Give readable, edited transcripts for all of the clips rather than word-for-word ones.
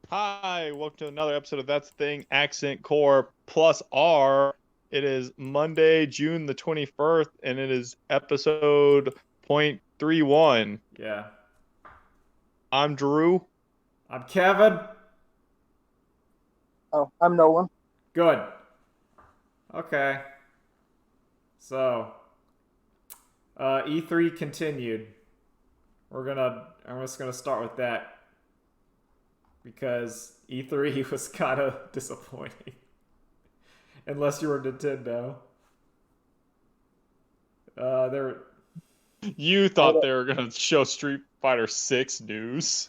Hi, welcome to another episode of That's the Thing, Accent Core Plus R. It is Monday, June the 21st, and it is episode .31. Yeah. I'm Drew. I'm Kevin. Oh, I'm Nolan. Good. Okay. So, E3 continued. I'm just gonna start with that because E3 was kind of disappointing. Unless you were Nintendo. There. You thought they were going to show Street Fighter 6 news.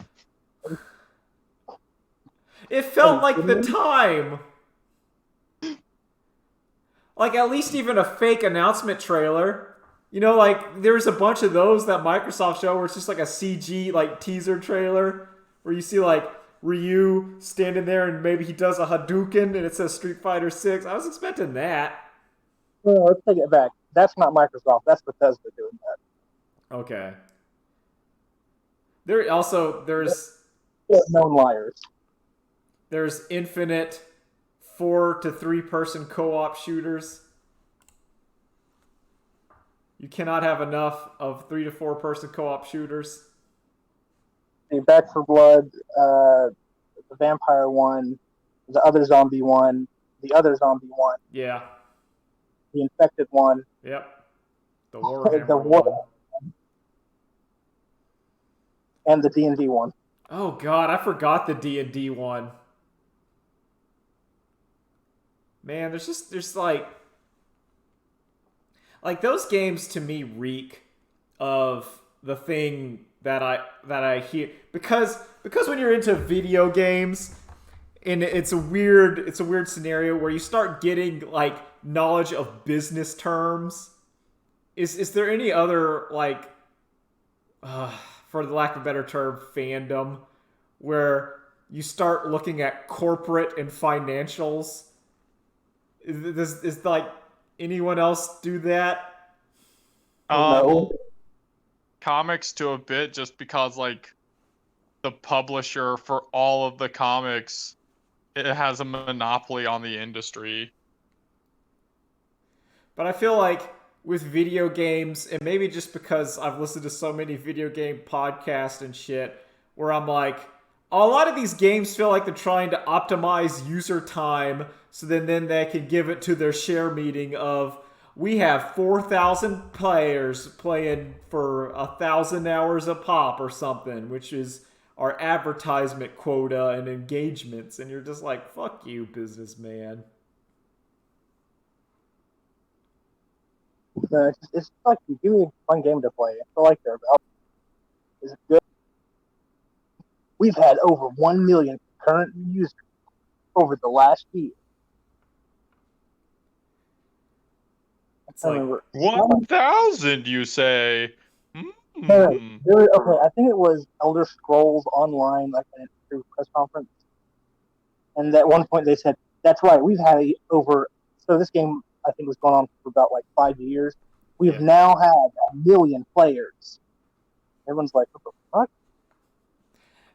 It felt like the time. Like at least even a fake announcement trailer. You know, like there's a bunch of those that Microsoft show where it's just like a CG like teaser trailer where you see like Ryu standing there and maybe he does a Hadouken and it says Street Fighter 6. I was expecting that. Well, let's take it back. That's not Microsoft. That's Bethesda doing that. Okay. There's They're known liars. there's infinite 4 to 3 person co-op shooters. You cannot have enough of 3 to 4 person co-op shooters. The Back for Blood, the vampire one, the other zombie one, the other zombie one, Yeah. the infected one, Yep. The Warhammer the one. and the D&D one. Oh god, I forgot the D&D one. Man, there's like those games to me reek of the thing that I hear because when you're into video games and it's a weird scenario where you start getting like knowledge of business terms. Is there any other like for the lack of a better term, fandom, where you start looking at corporate and financials? Is like anyone else do that? No. Comics to a bit, just because like the publisher for all of the comics, it has a monopoly on the industry. But I feel like with video games, and maybe just because I've listened to so many video game podcasts and shit, where I'm like, a lot of these games feel like they're trying to optimize user time so then they can give it to their share meeting of, we have 4,000 players playing for 1,000 hours a pop or something, which is our advertisement quota and engagements. And you're just like, fuck you, businessman. It's like, give me a fun game to play. I feel like they're about. Is it good? We've had over 1 million current users over the last year. It's like, 1,000, you say? Okay, I think it was Elder Scrolls Online, like an press conference, and at one point they said, "That's right, we've had over." So this game, I think, was going on for about like 5 years. We've now had 1 million players. Everyone's like, "What the fuck?"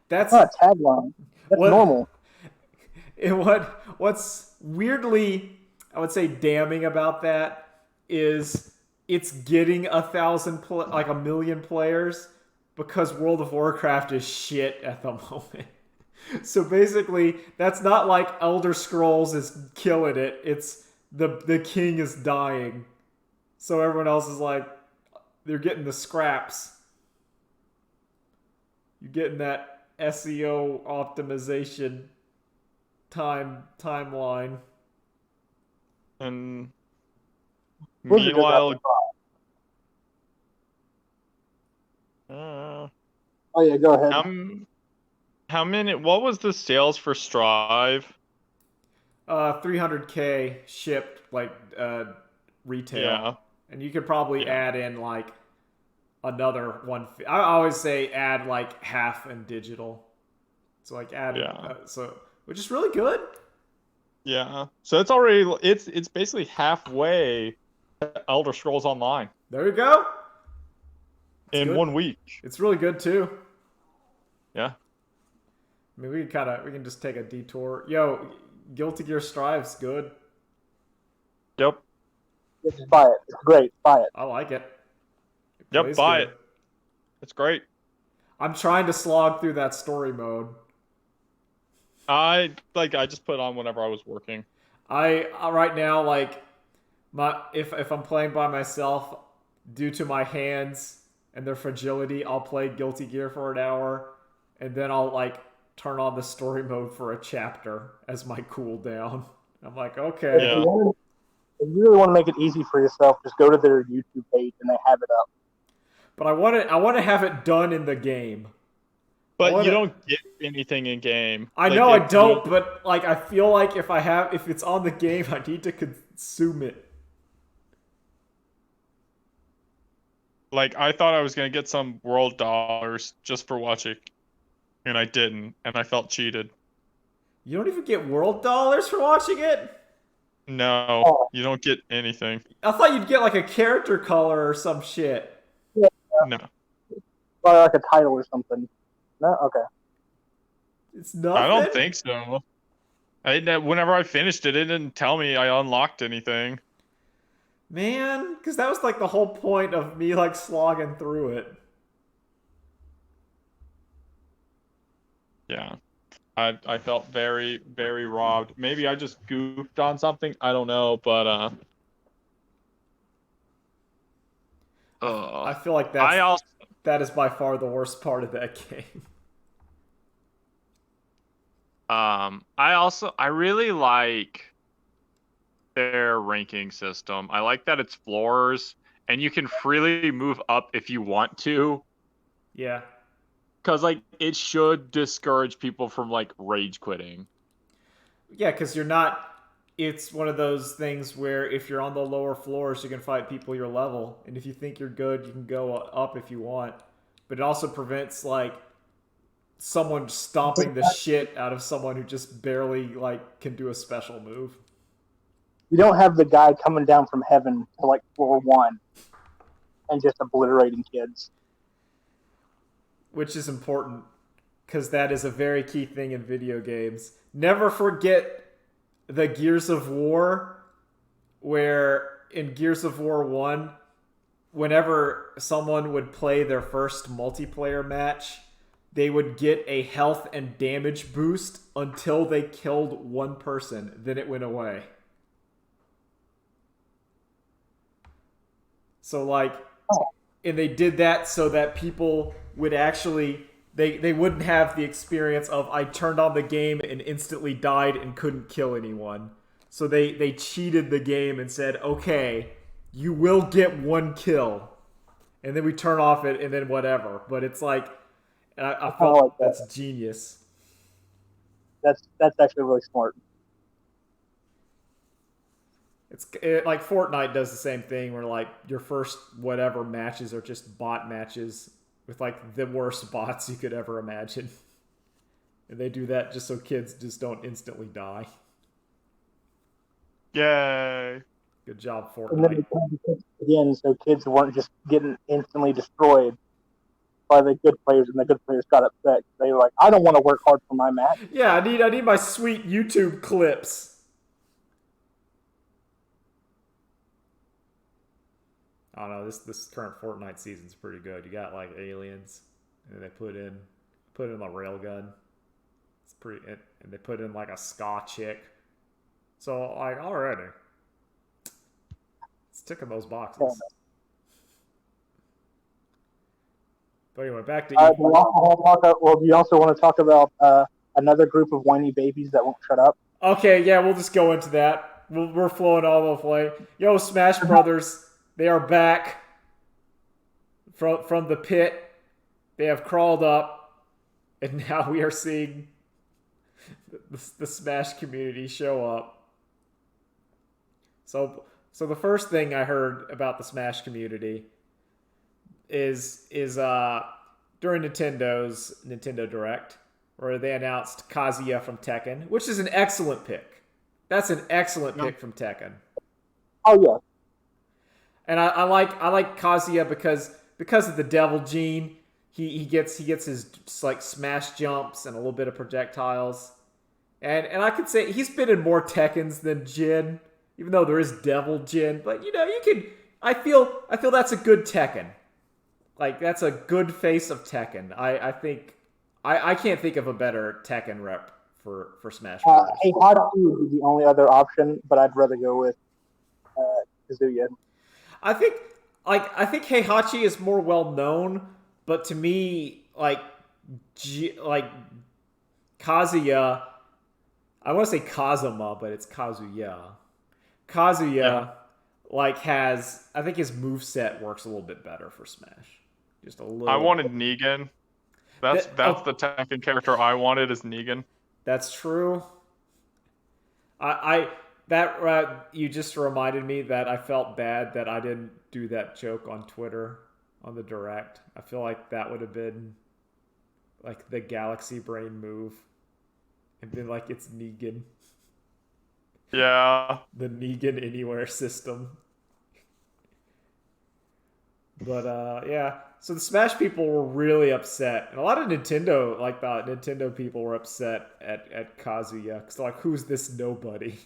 that's That's not a tagline. That's normal. What's weirdly, I would say, damning about that is it's getting 1 million players because World of Warcraft is shit at the moment. So basically, that's not like Elder Scrolls is killing it. It's the king is dying. So everyone else is like, they're getting the scraps. You're getting that SEO optimization timeline. And Blizzard does meanwhile, have to oh yeah, go ahead. how many? What was the sales for Strive? 300K shipped like retail. Yeah. And you could probably add in like another one. I always say add like half in digital. So like add which is really good. Yeah. So it's already it's basically halfway to Elder Scrolls Online There you go. in good. 1 week. It's really good too. Yeah. I mean, we can just take a detour. Yo, Guilty Gear Strive's good. Yep. Just buy it. It's great. Buy it. I like it. Yep, buy it. It's great. I'm trying to slog through that story mode. I just put it on whenever I was working. I right now if I'm playing by myself, due to my hands and their fragility, I'll play Guilty Gear for an hour, and then I'll turn on the story mode for a chapter as my cooldown. I'm like, okay. Yeah. If you really want to make it easy for yourself, just go to their YouTube page and they have it up. But I want to have it done in the game. But you don't get anything in game. I know I don't, but I feel like if it's on the game, I need to consume it. I thought I was gonna get some world dollars just for watching, and I didn't, and I felt cheated. You don't even get world dollars for watching it? No, you don't get anything. I thought you'd get a character color or some shit. Yeah. No. Probably like a title or something. No? Okay. It's nothing? I don't think so. Whenever I finished it, it didn't tell me I unlocked anything. Man, because that was the whole point of me slogging through it. Yeah. I felt very, very robbed. Maybe I just goofed on something. I don't know, but I feel like that is by far the worst part of that game. I really like their ranking system. I like that it's floors, and you can freely move up if you want to. Yeah. Because, it should discourage people from, rage quitting. Yeah, because you're not... It's one of those things where if you're on the lower floors, you can fight people your level. And if you think you're good, you can go up if you want. But it also prevents, someone stomping the shit out of someone who just barely, can do a special move. You don't have the guy coming down from heaven to, floor 1 and just obliterating kids. Which is important, because that is a very key thing in video games. Never forget the Gears of War, where in Gears of War 1, whenever someone would play their first multiplayer match, they would get a health and damage boost until they killed one person. Then it went away. So, and they did that so that people would actually... They wouldn't have the experience of, I turned on the game and instantly died and couldn't kill anyone. So they cheated the game and said, okay, you will get one kill. And then we turn off it and then whatever. But it's I felt that's genius. That's actually really smart. It's Fortnite does the same thing where your first whatever matches are just bot matches with the worst bots you could ever imagine. And they do that just so kids just don't instantly die. Yay. Good job, Fortnite. And then they tried to fix it again so kids weren't just getting instantly destroyed by the good players, and the good players got upset. They were like, I don't want to work hard for my match. Yeah, I need my sweet YouTube clips. I don't know, this current Fortnite season's pretty good. You got aliens, and they put in a railgun. It's pretty, and they put in a ska chick. So already, it's ticking those boxes. But anyway, back to do you also want to talk about another group of whiny babies that won't shut up? Okay, yeah, we'll just go into that. We're flowing all the way. Yo, Smash Brothers. They are back from the pit. They have crawled up, and now we are seeing the Smash community show up. So the first thing I heard about the Smash community is during Nintendo's Nintendo Direct, where they announced Kazuya from Tekken, which is an excellent pick. That's an excellent pick from Tekken. Oh yeah. And I like Kazuya because of the devil gene. he gets his like smash jumps and a little bit of projectiles, and I could say he's been in more Tekkens than Jin, even though there is Devil Jin. But you can. I feel that's a good Tekken. Like that's a good face of Tekken. I think I can't think of a better Tekken rep for Smash Bros. Heihachi would be the only other option, but I'd rather go with Kazuya. I think Heihachi is more well known, but to me, like Kazuya, I want to say Kazuma, but it's Kazuya. Kazuya, has, I think his moveset works a little bit better for Smash. Just a little. I wanted Negan. That's the Tekken character I wanted is Negan. That's true. You just reminded me that I felt bad that I didn't do that joke on Twitter on the Direct. I feel like that would have been like the Galaxy Brain move. And been like, it's Negan. Yeah. The Negan Anywhere system. But yeah. So the Smash people were really upset. And a lot of Nintendo people were upset at Kazuya. Because they're like, who's this nobody?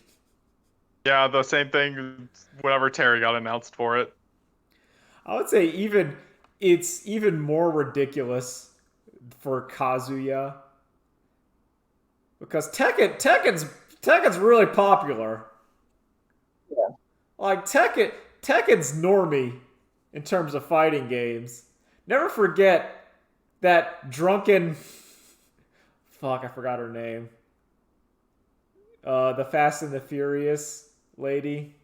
Yeah, the same thing whenever Terry got announced for it. I would say it's even more ridiculous for Kazuya. Because Tekken's really popular. Yeah. Like Tekken's normie in terms of fighting games. Never forget that drunken fuck, I forgot her name. The Fast and the Furious lady.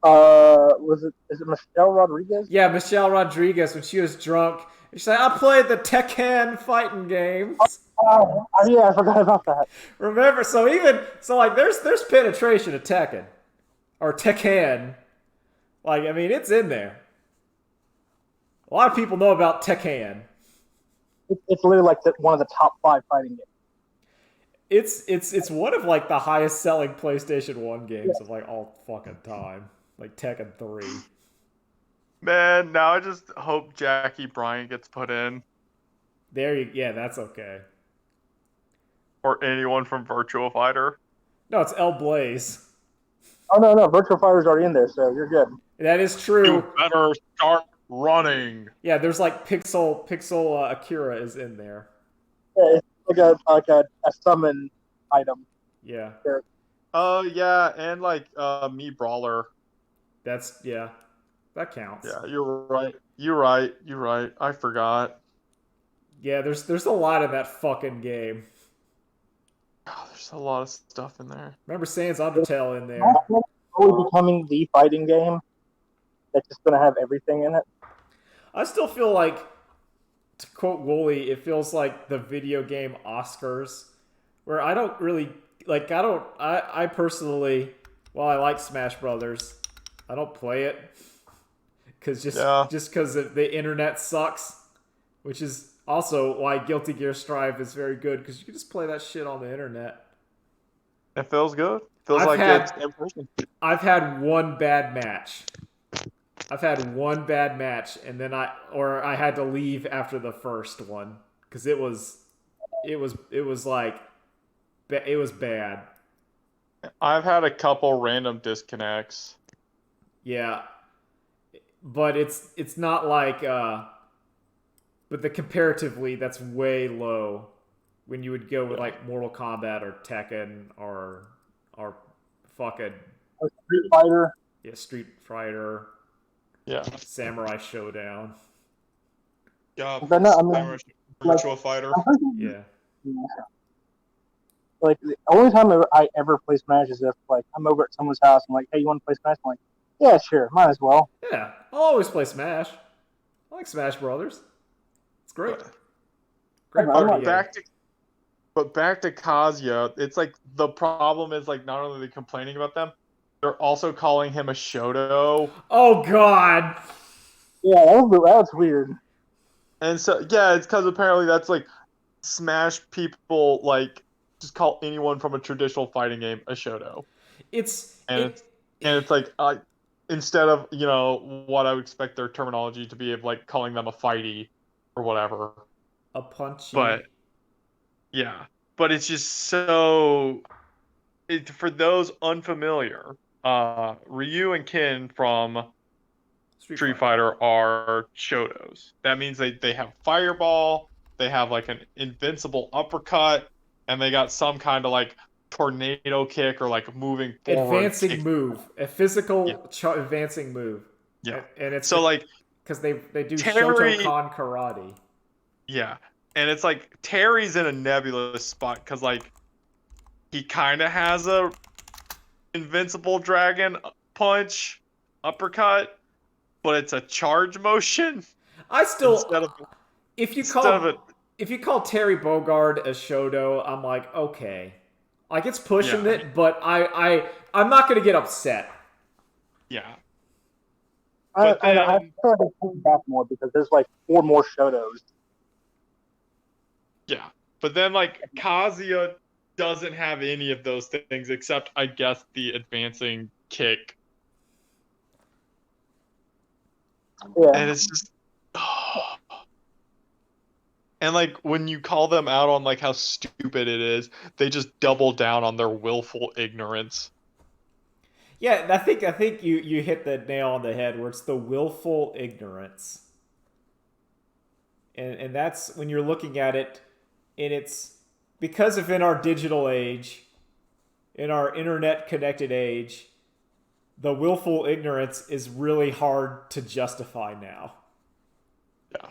Is it Michelle Rodriguez? Yeah, Michelle Rodriguez when she was drunk. She's like, I played the Tekken fighting games. Yeah, I forgot about that. Remember, so there's penetration of Tekken. Or Tekken. Like, I mean, it's in there. A lot of people know about Tekken. It's literally like one of the top 5 fighting games. It's one of like the highest selling PlayStation 1 games of like all fucking time. Like Tekken 3. Man, now I just hope Jackie Bryant gets put in. Yeah, that's okay. Or anyone from Virtua Fighter. No, it's El Blaze. Oh no, Virtua Fighter's already in there, so you're good. That is true. You better start running. Yeah, there's like Pixel Akira is in there. Yeah, it's like a summon item. Yeah. Yeah, and like Mii Brawler. That counts. Yeah, you're right. I forgot. Yeah, there's a lot of that fucking game. Oh, there's a lot of stuff in there. Remember Sans Undertale in there. It's always becoming the fighting game that's just going to have everything in it. I still feel like, to quote Wooly, it feels like the video game Oscars, where I don't really, like, I personally, while I like Smash Brothers, I don't play it. Just because the internet sucks, which is also why Guilty Gear Strive is very good, because you can just play that shit on the internet. It feels good. It's in person. I've had one bad match. And then I had to leave after the first one because it was bad. I've had a couple random disconnects. Yeah. But it's not like but comparatively that's way low when you would go with like Mortal Kombat or Tekken or fucking Street Fighter. Yeah, Street Fighter. Yeah. Samurai Showdown. Yeah. But no, I mean, Virtua Fighter. Yeah. Like the only time I ever play Smash is if like I'm over at someone's house and like, hey, you want to play Smash? I'm like, yeah, sure, might as well. Yeah, I'll always play Smash. I like Smash Brothers. It's great. Great party game. Back to Kazuya, it's like the problem is like not only are they complaining about them, they're also calling him a Shoto. Oh God. Yeah, that's weird. And so yeah, it's because apparently that's like Smash people like just call anyone from a traditional fighting game a Shoto. It's like instead of, what I would expect their terminology to be of like calling them a fighty or whatever. A punchy. But yeah, but it's just so for those unfamiliar, Ryu and Ken from Street Fighter are Shotos. That means they have Fireball, they have like an invincible uppercut, and they got some kind of like tornado kick or like moving forward advancing kick. move, a physical Yeah. advancing move. Yeah. And it's so like because they do Terry, Shotokan karate. Yeah. And it's like Terry's in a nebulous spot because like he kind of has a invincible dragon punch uppercut, but it's a charge motion. I still instead of if you instead call of it, if you call Terry Bogard a Shoto, I'm like, okay. Like it's pushing Yeah. it, but I'm not gonna get upset. yeah. I But then- feel like they pulled back more because there's like 4 more Shotos. Yeah. But then like Kazuya doesn't have any of those things except I guess the advancing kick. Yeah. And it's just and like when you call them out on like how stupid it is, they just double down on their willful ignorance. Yeah, I think you hit the nail on the head where it's the willful ignorance. And that's when you're looking at it, and it's because of in our digital age, in our internet connected age, the willful ignorance is really hard to justify now. Yeah.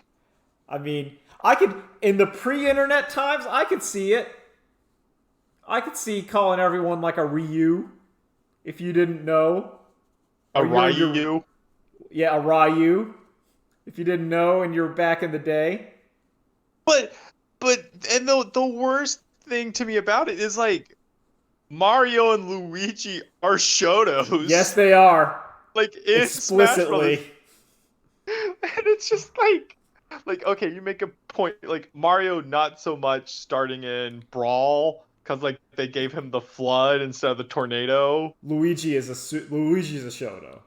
I mean, I could in the pre-internet times, I could see it. I could see calling everyone like a Ryu if you didn't know. A Or you're- Ryu. Yeah, a Ryu. If you didn't know and you're back in the day. But and the worst thing to me about it is like Mario and Luigi are Shotos. Yes, they are. like in Explicitly. Smash Brothers. And it's just like okay, you make a point like Mario not so much starting in Brawl because like they gave him the flood instead of the tornado. Luigi's a Shoto.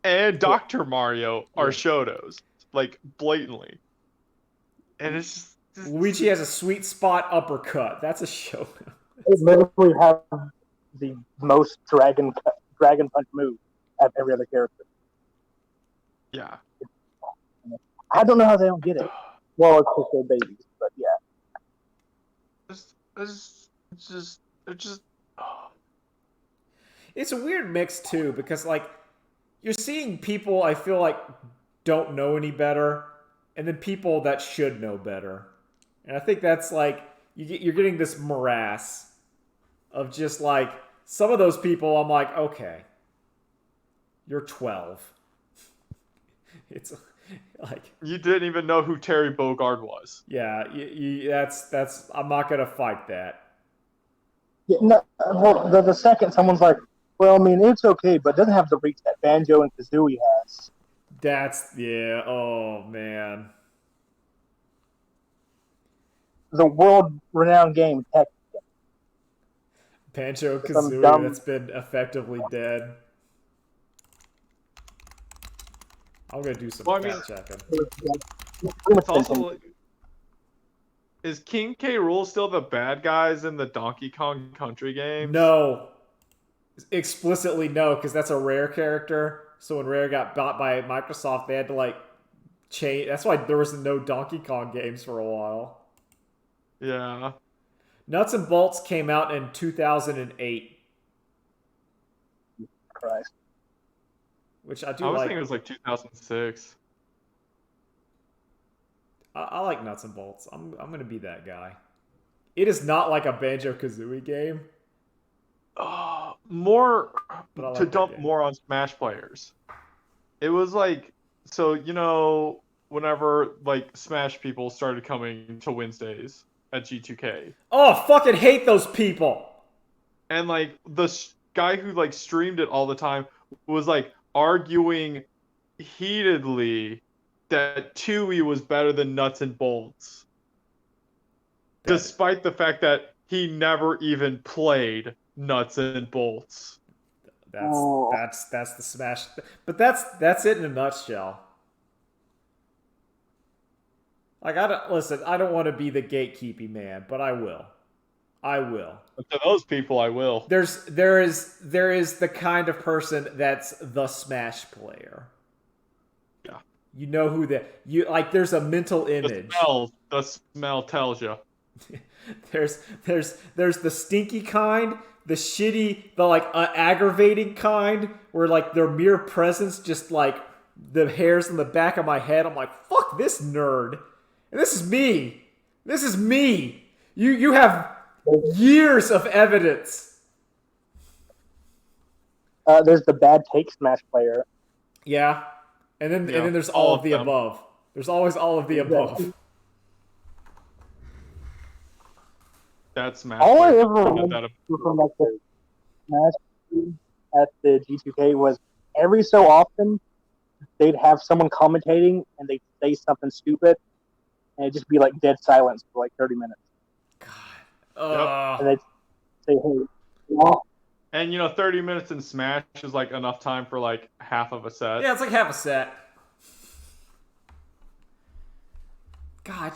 And Dr. Mario are Yeah. Shotos, like blatantly. And it's just Luigi has a sweet spot uppercut. That's a Shoto. They literally have the most dragon punch move of every other character. yeah. I don't know how they don't get it. Well, it's just their babies, but yeah. It's just It's a weird mix too because like you're seeing people I feel like don't know any better, and then people that should know better. And I think that's like you're getting this morass of just like some of those people. I'm like, okay, you're 12. It's like you didn't even know who Terry Bogard was. yeah, that's I'm not gonna fight that. Yeah, no, well, the second someone's like, well, I mean, it's okay, but it doesn't have the reach that Banjo and Kazooie has. That's yeah. Oh man. The world-renowned game, Tekken. Banjo Some Kazooie dumb- that's been effectively dead. I'm gonna do some Well, I mean- fact checking. It's pretty much It's also been- like, is King K. Rool still the bad guys in the Donkey Kong Country games? No, explicitly no, because that's a Rare character. So when Rare got bought by Microsoft, they had to like change. That's why there was no Donkey Kong games for a while. Yeah. Nuts and Bolts came out in 2008, Christ. which I do I was like. thinking it was like 2006. I like Nuts and Bolts. I'm gonna be that guy. It is not like a Banjo Kazooie game. More But I like to that dump game. more on Smash players. It was like so whenever like Smash people started coming to Wednesdays at G2K, Oh, fucking hate those people. and like the guy who like streamed it all the time was like arguing heatedly that Tui was better than Nuts and Bolts, despite the fact that he never even played Nuts and Bolts. That's the Smash. But that's it in a nutshell. Like I don't want to be the gatekeeping man, but I will. I will. But to those people, I will. There is the kind of person that's the Smash player. Yeah. You know who there's a mental image. The smell tells you. there's the stinky kind, the shitty, the aggravating kind, where like their mere presence just like the hairs on the back of my head. I'm like, fuck this nerd. And this is me. This is me. You have years of evidence. There's the bad take Smash player. Yeah. And then there's all of the above. There's always all of the above. That's Smash. All I ever remember from like the Smash at the G2K was every so often they'd have someone commentating and they'd say something stupid and it'd just be like dead silence for like 30 minutes. God. And they'd say, hey, well, and 30 minutes in Smash is like enough time for like half of a set. Yeah, it's like half a set. God,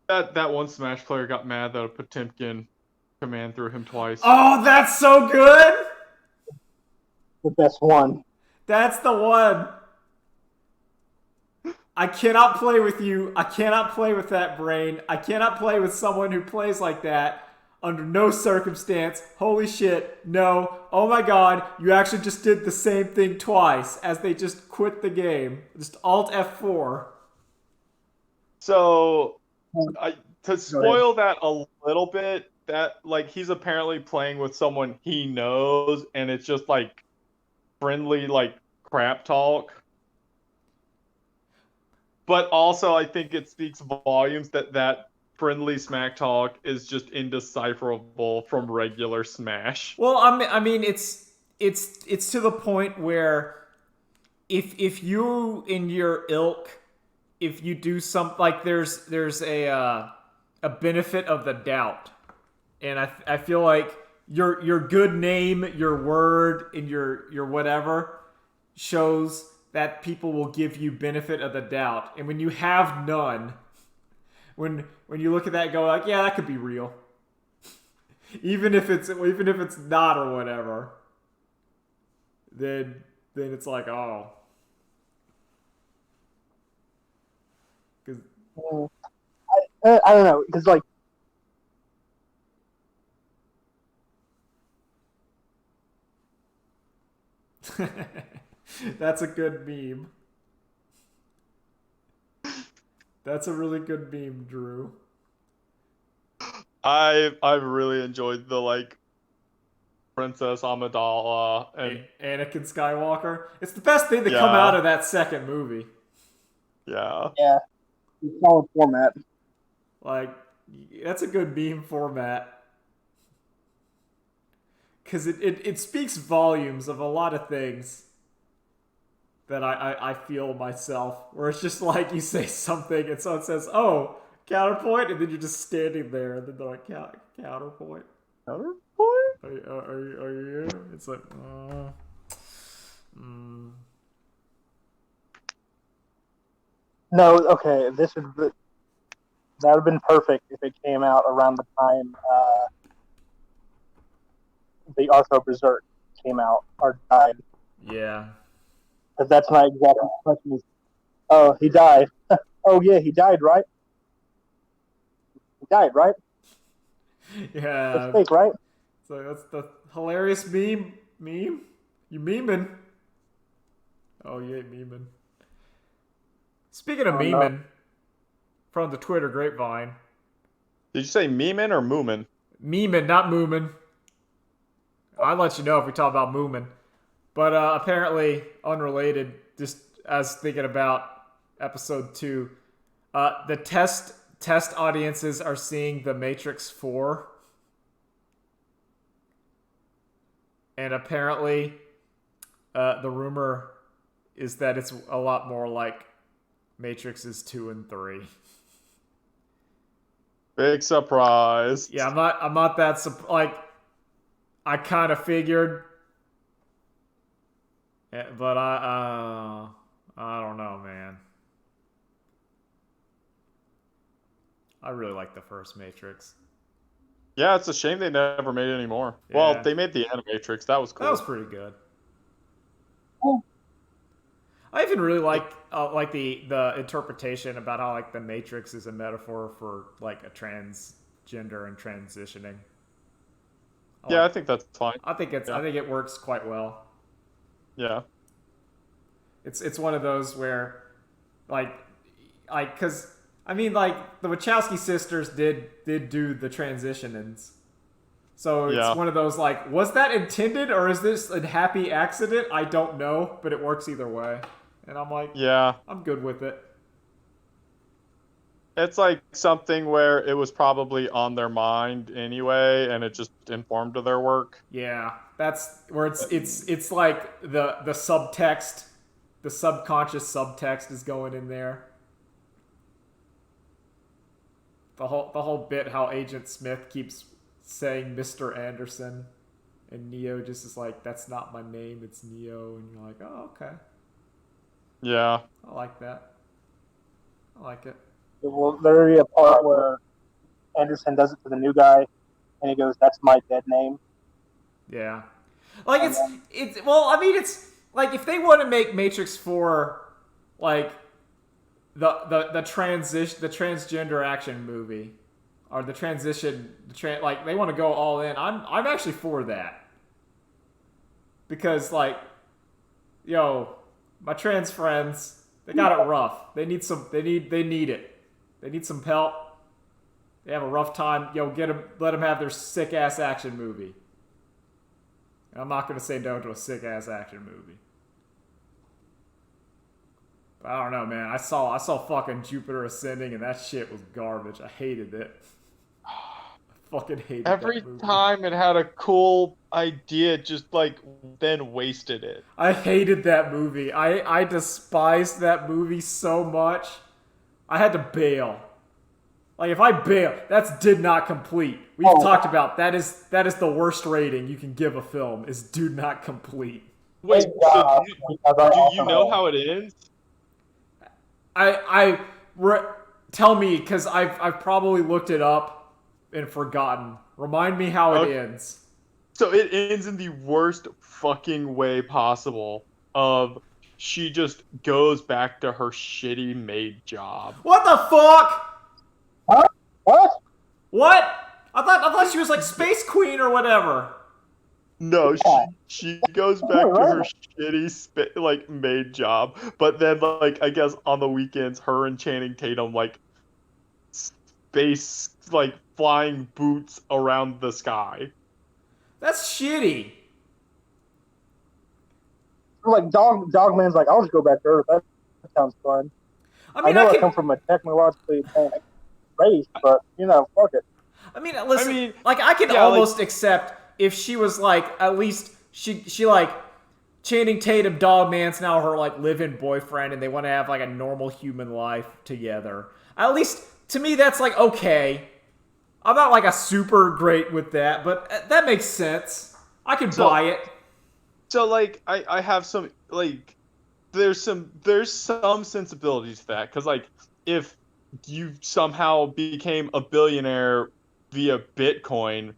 that one Smash player got mad that a Potemkin command threw him twice. Oh, that's so good! the best one. That's the one. I cannot play with you. I cannot play with that brain. I cannot play with someone who plays like that under no circumstance. Holy shit. No. Oh my god. You actually just did the same thing twice as they just quit the game. Just Alt F4. So, to spoil that a little bit, that like he's apparently playing with someone he knows, and it's just like friendly like crap talk. But also, I think it speaks volumes that friendly smack talk is just indecipherable from regular Smash. Well, I mean, it's to the point where if you in your ilk, if you do something like there's a benefit of the doubt, and I feel like your good name, your word, and your whatever shows that people will give you benefit of the doubt. And when you have none, when you look at that and go like, yeah, that could be real. even if it's not or whatever, then it's like, oh. Cuz I don't know, cuz like that's a good meme. That's a really good meme, Drew. I've really enjoyed the like Princess Amidala and Anakin Skywalker. It's the best thing to come out of that second movie. Yeah. Yeah. It's solid format. Like, that's a good meme format. Because it speaks volumes of a lot of things that I feel myself. Where it's just like you say something and someone says, oh, counterpoint, and then you're just standing there and then they're like, counterpoint? Counterpoint? Are you? It's like, No, okay, that would have been perfect if it came out around the time the Arthur Berserk came out or died. Yeah. Because that's my exact question. Oh, he died. Oh yeah, he died, right? He died, right? Yeah. That's fake, right? So that's the hilarious meme. You memeing. Oh, you ain't memeing. Speaking of memeing, from the Twitter grapevine. Did you say memeing or moomin? Memeing, not moomin. I'll let you know if we talk about moomin. But apparently, unrelated, just as thinking about episode 2, the test audiences are seeing The Matrix 4. And apparently, the rumor is that it's a lot more like Matrixes 2 and 3. Big surprise. Yeah, I'm not that like. I kind of figured, but I don't know, man. I really like the first Matrix. Yeah, it's a shame they never made any more. Yeah. Well, they made the Animatrix. That was cool. That was pretty good. Oh. I even really like the interpretation about how like the Matrix is a metaphor for like a transgender and transitioning. I think that's fine. I think it works quite well. Yeah. It's one of those where because I mean, like, the Wachowski sisters did do the transitionings. So it's one of those, like, was that intended or is this a happy accident? I don't know, but it works either way. And I'm like, I'm good with it. It's like something where it was probably on their mind anyway, and it just informed their work. Yeah, that's where it's like the subtext, the subconscious subtext is going in there. The whole bit how Agent Smith keeps saying Mr. Anderson, and Neo just is like, that's not my name, it's Neo, and you're like, oh, okay. Yeah. I like that. I like it. Well, there'll be a part where Anderson does it to the new guy, and he goes, "That's my dead name." Yeah, like it's well, I mean, it's like if they want to make Matrix 4 like the transgender action movie, or like they want to go all in. I'm actually for that, because like, yo, my trans friends, they got it rough. They need it. They need some help. They have a rough time. Yo, let them have their sick ass action movie. And I'm not gonna say no to a sick ass action movie. But I don't know, man. I saw fucking Jupiter Ascending, and that shit was garbage. I hated it. I fucking hated it. Every time it had a cool idea, just like then wasted it. I hated that movie. I despised that movie so much. I had to bail. Like, if I bail, that's did not complete. We've talked about that is the worst rating you can give a film is do not complete. Wait, so do you know how it ends? Tell me, because I've probably looked it up and forgotten. Remind me how it ends. So it ends in the worst fucking way possible. She just goes back to her shitty maid job. What the fuck? Huh? What? I thought she was like Space Queen or whatever. No, she goes back to her shitty maid job, but then like I guess on the weekends, her and Channing Tatum like space like flying boots around the sky. That's shitty. Like Dogman's like, I'll just go back to Earth. That sounds fun. I mean, I come from a technologically advanced race, but fuck it. I mean, listen, I can almost accept if she was like, at least she like Channing Tatum, Dogman's now her like live-in boyfriend, and they want to have like a normal human life together. At least to me, that's like okay. I'm not like a super great with that, but that makes sense. I can buy it. So like I have some like there's some sensibilities to that, because like if you somehow became a billionaire via Bitcoin,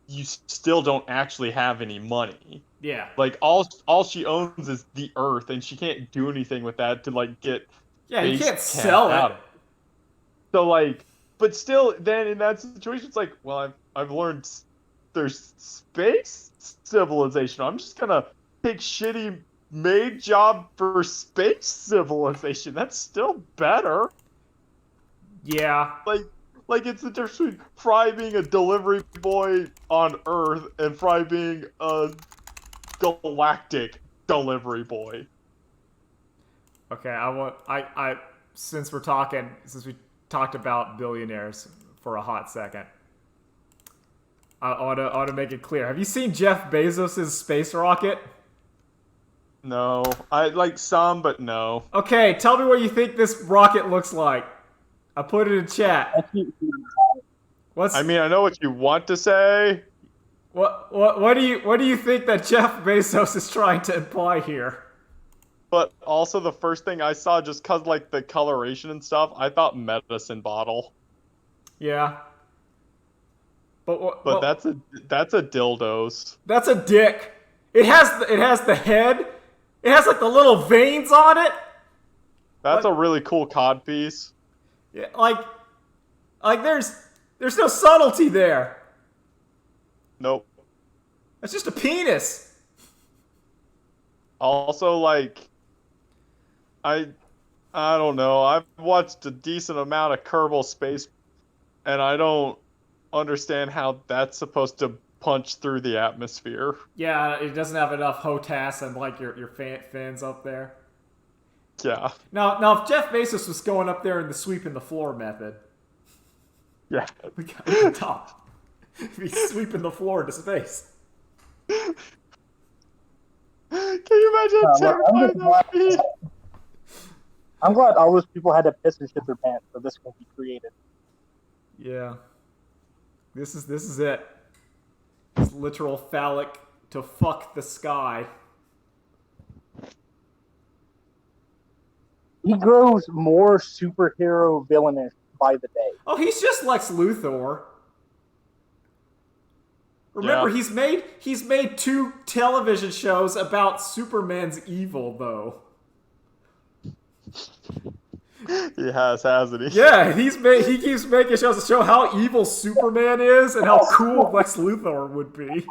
you still don't actually have any money. Yeah. Like all she owns is the Earth, and she can't do anything with that to like get. Yeah, you can't sell it. So like, but still, then in that situation, it's like, well, I've learned there's space civilization. I'm just gonna take shitty maid job for space civilization. That's still better. Yeah. Like it's the difference between Fry being a delivery boy on Earth and Fry being a galactic delivery boy. Okay, since we talked about billionaires for a hot second, I ought to make it clear. Have you seen Jeff Bezos' space rocket? No. I like some, but no. Okay, tell me what you think this rocket looks like. I put it in chat. I mean, I know what you want to say. What do you think that Jeff Bezos is trying to imply here? But also the first thing I saw, just cause like the coloration and stuff, I thought medicine bottle. Yeah. But that's a dildos. That's a dick. It has the head. It has like the little veins on it. That's a really cool codpiece. Yeah, like there's no subtlety there. Nope. It's just a penis. Also, like, I don't know. I've watched a decent amount of Kerbal Space, and I don't understand how that's supposed to punch through the atmosphere. Yeah, it doesn't have enough HOTAS and like your fins up there. Yeah. Now if Jeff Bezos was going up there in the sweeping the floor method, Yeah. we got the top. He's sweeping the floor into space. Can you imagine how terrifying that would be? I'm glad all those people had to piss and shit their pants for this can be created. Yeah. This is it. It's literal phallic to fuck the sky. He grows more superhero villainous by the day. Oh, he's just Lex Luthor. Remember, Yeah. he's made 2 television shows about Superman's evil, though. He has, hasn't he? Yeah, he keeps making shows to show how evil Superman is and how cool Lex Luthor would be.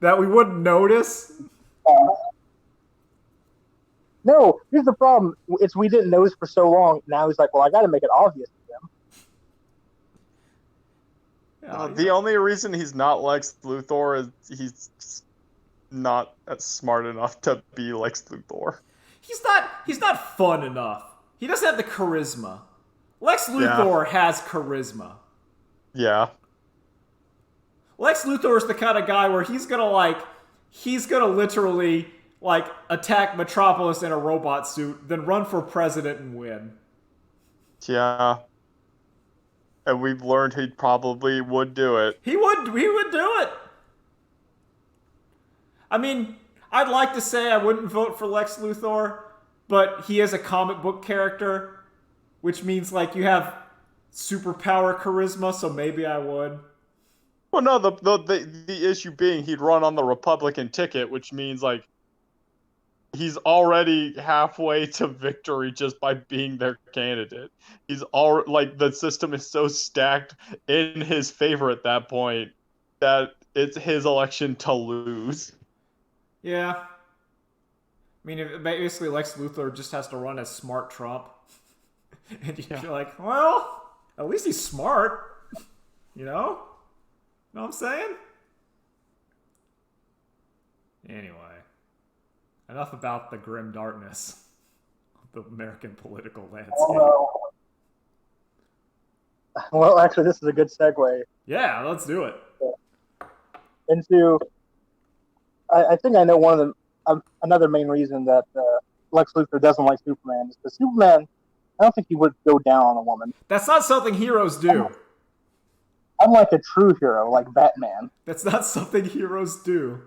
That we wouldn't notice. No, here's the problem. It's we didn't notice for so long. Now he's like, well, I got to make it obvious to them. Yeah, The only reason he's not Lex Luthor is he's not smart enough to be Lex Luthor. he's not fun enough. He doesn't have the charisma. Lex Luthor has charisma. Yeah. Lex Luthor is the kind of guy where he's gonna literally like attack Metropolis in a robot suit, then run for president and win. Yeah. And we've learned he probably would do it. He would do it. I mean, I'd like to say I wouldn't vote for Lex Luthor, but he is a comic book character, which means like you have superpower charisma, so maybe I would. Well, no, the issue being he'd run on the Republican ticket, which means like he's already halfway to victory just by being their candidate. He's all like the system is so stacked in his favor at that point that it's his election to lose. Yeah. I mean, basically Lex Luthor just has to run as smart Trump. And you're like, well, at least he's smart. You know? Know what I'm saying? Anyway. Enough about the grim darkness of the American political landscape. Well, actually, this is a good segue. Yeah, let's do it. Into, I think I know one of the another main reason that Lex Luthor doesn't like Superman is because Superman, I don't think he would go down on a woman. That's not something heroes do. Unlike a true hero like Batman. That's not something heroes do.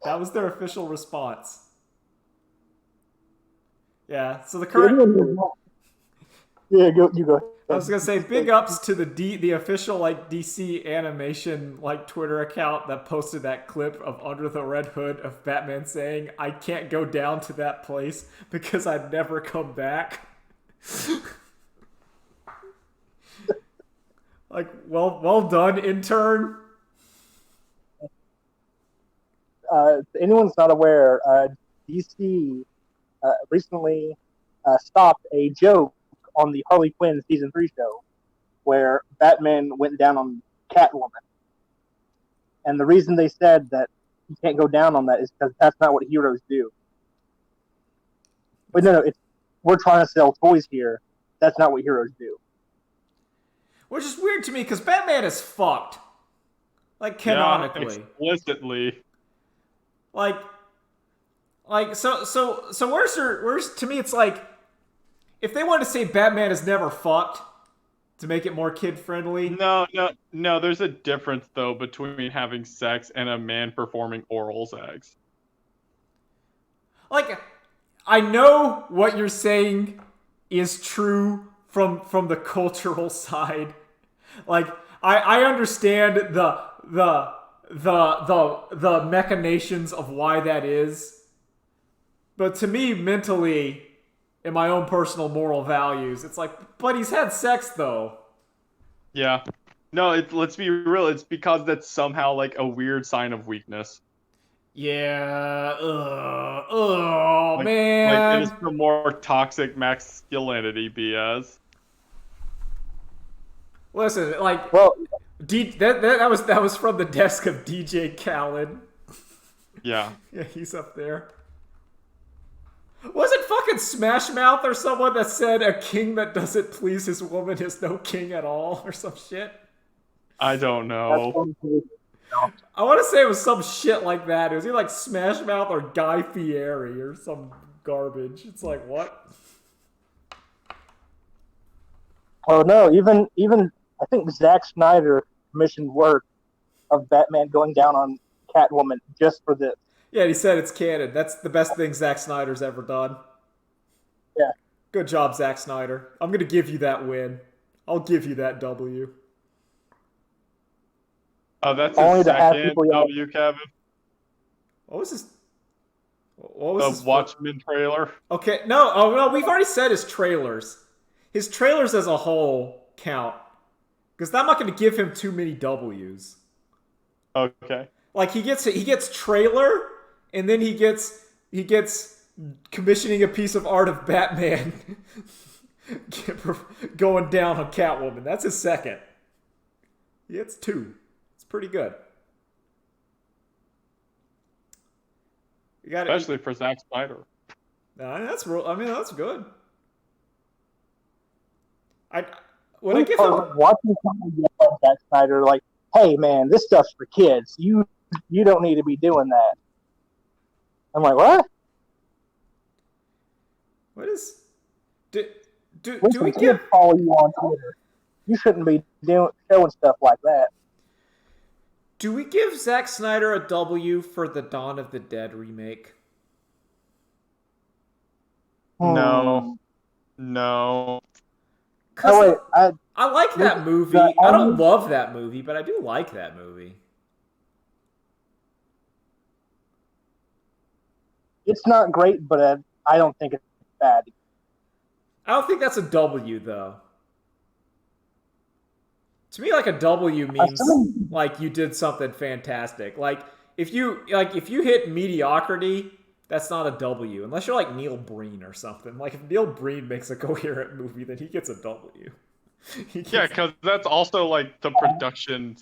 That was their official response. Yeah, so the current... Yeah, you go. I was gonna say big ups to the official like DC animation like Twitter account that posted that clip of Under the Red Hood of Batman saying, "I can't go down to that place because I'd never come back." Like, well done, intern. If anyone's not aware, DC recently stopped a joke on the Harley Quinn season 3 show where Batman went down on Catwoman. And the reason they said that you can't go down on that is because that's not what heroes do. But no, we're trying to sell toys here. That's not what heroes do. Which is weird to me because Batman is fucked. Like, canonically. Yeah, explicitly. Like so where's to me it's like if they want to say Batman is never fucked, to make it more kid friendly. No. There's a difference though between having sex and a man performing oral sex. Like, I know what you're saying is true from the cultural side. Like, I understand the machinations of why that is, but to me, mentally, in my own personal moral values, it's like, but he's had sex though. Yeah. No, let's be real. It's because that's somehow like a weird sign of weakness. Yeah. Oh Like it man. is the more toxic masculinity BS. Listen, like, Well, that was from the desk of DJ Khaled. Yeah. Yeah, he's up there. Was it fucking Smash Mouth or someone that said a king that doesn't please his woman is no king at all or some shit? I don't know. I want to say it was some shit like that. It was either like Smash Mouth or Guy Fieri or some garbage. It's like, what? Oh no, even I think Zack Snyder commissioned work of Batman going down on Catwoman just for this. Yeah, he said it's canon. That's the best thing Zack Snyder's ever done. Yeah. Good job, Zack Snyder. I'm going to give you that win. I'll give you that W. Oh, that's Only his to have second people yell. W, Kevin. What was this? What was The Watchmen trailer. Okay, no. Oh, no, we've already said his trailers. His trailers as a whole count. Because I'm not going to give him too many W's. Okay. Like, he gets trailer, and then he gets commissioning a piece of art of Batman going down on Catwoman. That's his second. He gets 2. It's pretty good. You got Especially for Zack Snyder. that's real. I mean, that's good. I Watching give someone yell at Zack Snyder like, "Hey man, this stuff's for kids. You don't need to be doing that." I'm like, what? What is? Do Listen, we kids give? follow you on Twitter. You shouldn't be showing stuff like that. Do we give Zack Snyder a W for the Dawn of the Dead remake? No. Oh wait, I like that movie. I don't love that movie, but I do like that movie. it's not great, but I don't think it's bad. I don't think that's a W though. To me, like a W means like you did something fantastic. Like if you hit mediocrity, that's not a W unless you're like Neil Breen or something. Like if Neil Breen makes a coherent movie, then he gets a W. Yeah, because that's also like the production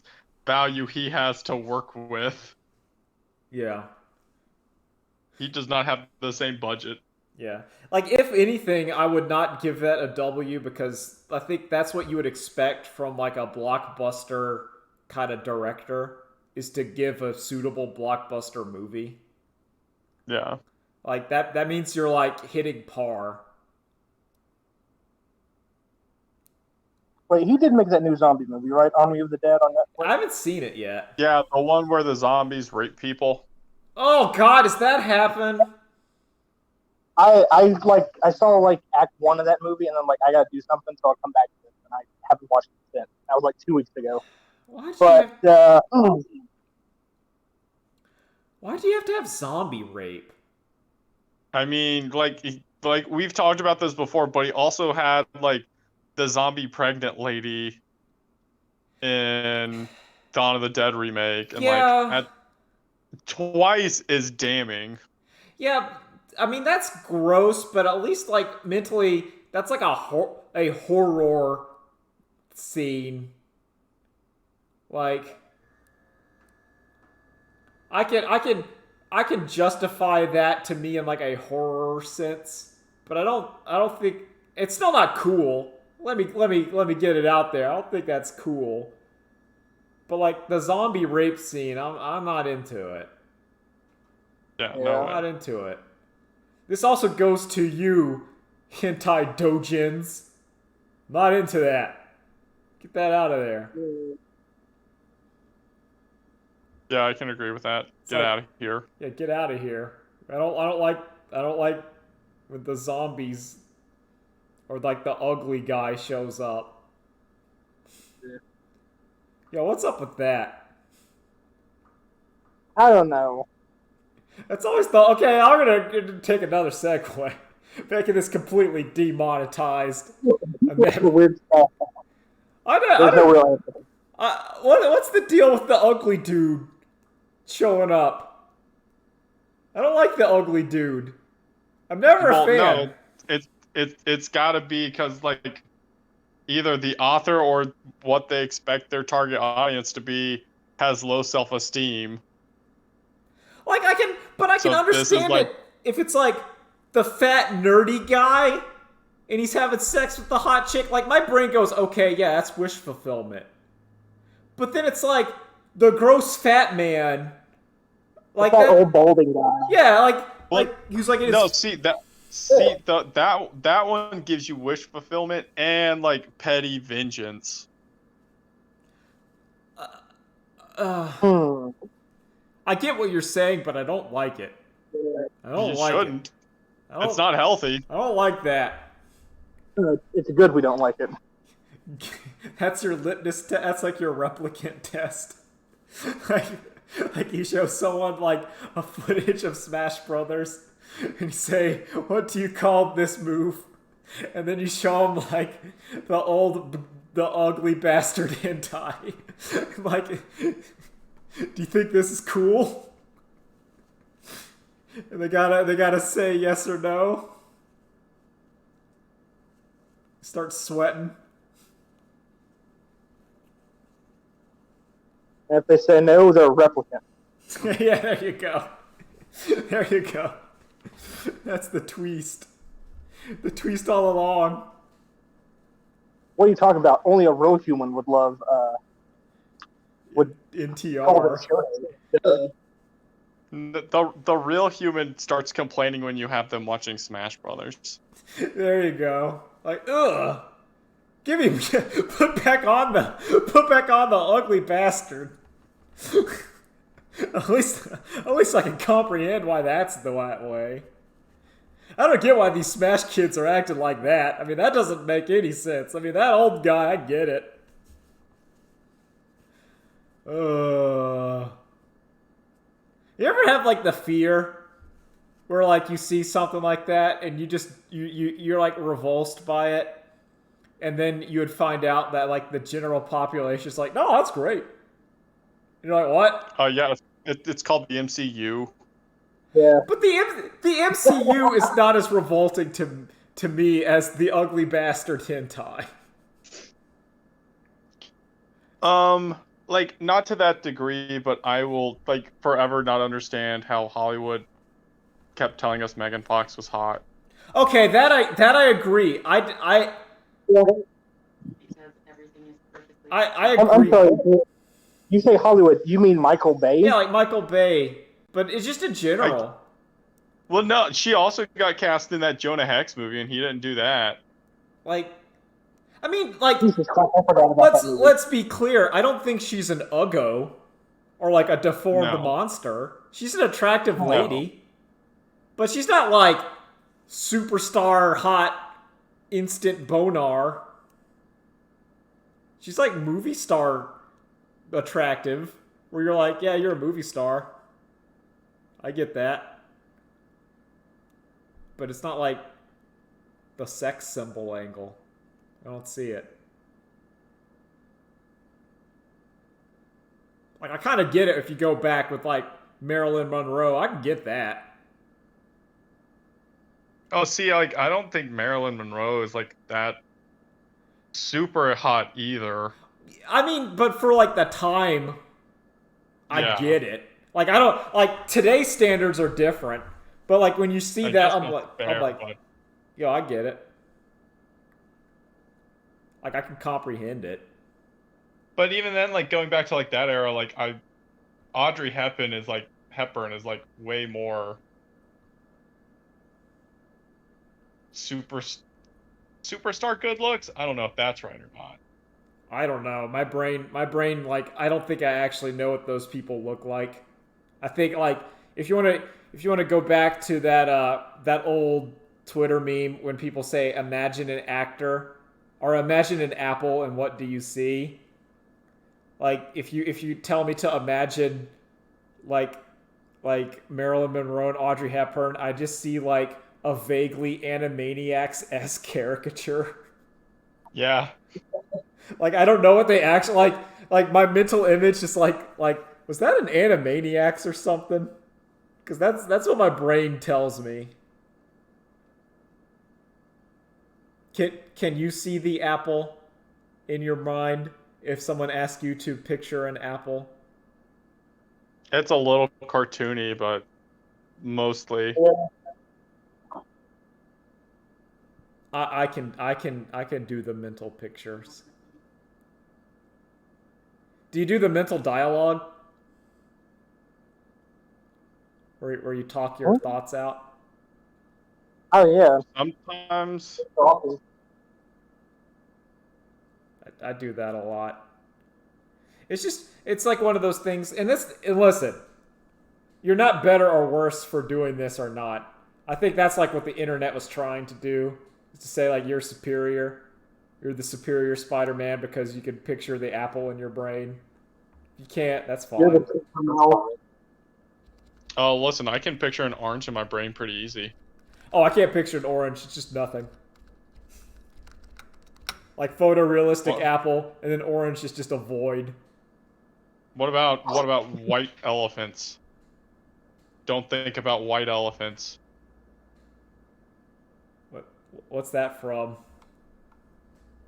value he has to work with. Yeah. He does not have the same budget. Yeah. Like, if anything, I would not give that a W because I think that's what you would expect from, like, a blockbuster kind of director, is to give a suitable blockbuster movie. Yeah. Like, that means you're, like, hitting par. Wait, he did make that new zombie movie, right? Army of the Dead on Netflix? I haven't seen it yet. Yeah, the one where the zombies rape people. Oh, God, does that happen? I saw like Act 1 of that movie, and I'm like, I gotta do something, so I'll come back to it. And I haven't watched it since. That was like 2 weeks ago. Why do you have to have zombie rape? I mean, like we've talked about this before, but he also had like the zombie pregnant lady in Dawn of the Dead remake, and twice is damning. Yeah, I mean that's gross, but at least like mentally, that's like a horror scene. Like, I can justify that to me in like a horror sense, but I don't think it's still not cool. Let me get it out there. I don't think that's cool. But like the zombie rape scene, I'm not into it. Yeah, no, I'm not into it. This also goes to you, hentai dojins. Not into that. Get that out of there. Yeah, I can agree with that. Get like- out of here. Yeah, get out of here. I don't like when the zombies or like the ugly guy shows up. Yo, what's up with that? I don't know. That's always the okay. I'm gonna take another segue, making this completely demonetized. And It's then, weird stuff. There's no real answer. what's the deal with the ugly dude showing up? I don't like the ugly dude. I'm never a fan. No, it's got to be because like either the author or what they expect their target audience to be has low self-esteem. Like I can understand like, it if it's like the fat nerdy guy and he's having sex with the hot chick. Like my brain goes, okay, yeah, that's wish fulfillment. But then it's like the gross fat man, like that old balding guy. Yeah, like he's like in his... No, that one gives you wish fulfillment and like petty vengeance. I get what you're saying, but I don't like it. I don't like shouldn't. it. It's not healthy. I don't like that. It's good we don't like it. That's your litmus test. That's like your replicant test. like you show someone like a footage of Smash Brothers and you say, "What do you call this move?" And then you show them like the ugly bastard hentai. Like, do you think this is cool? And they gotta say yes or no. Start sweating. And if they say no, they're a replicant. Yeah, there you go. There you go. That's the twist. The twist all along. What are you talking about? Only a real human would love. Would NTR. The real human starts complaining when you have them watching Smash Brothers. There you go. Like, ugh. Give me put back on the ugly bastard. At least I can comprehend why that's the way. I don't get why these Smash kids are acting like that. I mean, that doesn't make any sense. I mean, that old guy, I get it. You ever have like the fear where like you see something like that and you're like revulsed by it, and then you would find out that like the general population is like, no, that's great. And you're like, what? Oh yeah, it's called the MCU. Yeah. But the MCU is not as revolting to me as the ugly bastard hentai. Like not to that degree, but I will like forever not understand how Hollywood kept telling us Megan Fox was hot. Okay, that I agree. I Because everything is perfectly. I I'm agree. sorry. You say Hollywood, you mean Michael Bay? Yeah, like Michael Bay, but it's just in general. Well, no, she also got cast in that Jonah Hex movie, and he didn't do that. Like, I mean, like, Jesus Christ, I forgot about that movie. let's be clear. I don't think she's an uggo or like a deformed No. monster. She's an attractive lady, but she's not like superstar hot instant bonar. She's like movie star attractive, where you're like, yeah, you're a movie star. I get that. But it's not like the sex symbol angle. I don't see it. Like, I kind of get it if you go back with, like, Marilyn Monroe. I can get that. Oh, see, like I don't think Marilyn Monroe is like that super hot either. I mean, but for, like, the time, I Yeah. get it. Like, I don't... Like, today's standards are different. But, like, when you see I that, guess I'm that's like, fair, but- yo, I get it. Like, I can comprehend it. But even then, like going back to like that era, like Audrey Hepburn is like way more superstar good looks. I don't know if that's right or not. I don't know. My brain, like, I don't think I actually know what those people look like. I think, like, if you want to go back to that old Twitter meme when people say, "Imagine an actor," or "Imagine an apple, and what do you see?" Like, if you tell me to imagine, like Marilyn Monroe and Audrey Hepburn, I just see like a vaguely Animaniacs-esque caricature. Yeah. Like, I don't know what they actually like. Like, my mental image is like was that an Animaniacs or something? Because that's what my brain tells me. Can you see the apple in your mind if someone asks you to picture an apple? It's a little cartoony, but mostly. I can do the mental pictures. Do you do the mental dialogue? Where you talk your thoughts out? Oh yeah. Sometimes. I do that a lot. It's like one of those things, and listen, you're not better or worse for doing this or not. I think that's like what the internet was trying to do, is to say like you're superior. You're the superior Spider-Man because you can picture the apple in your brain. If you can't, that's fine. You're the Oh, listen, I can picture an orange in my brain pretty easy. Oh, I can't picture an orange. It's just nothing. Like photorealistic apple, and then orange is just a void. What about white elephants? Don't think about white elephants. What's that from?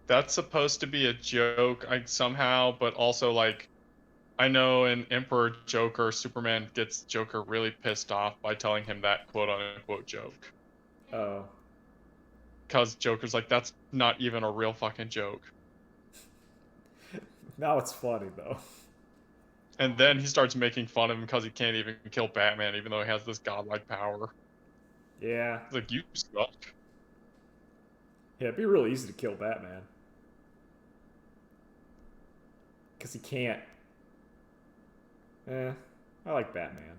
That's supposed to be a joke, somehow, but also like, I know in Emperor Joker, Superman gets Joker really pissed off by telling him that quote-unquote joke. Oh. Because Joker's like, that's not even a real fucking joke. Now it's funny, though. And then he starts making fun of him because he can't even kill Batman, even though he has this godlike power. Yeah. He's like, you suck. Yeah, it'd be real easy to kill Batman. Because he can't. I like Batman.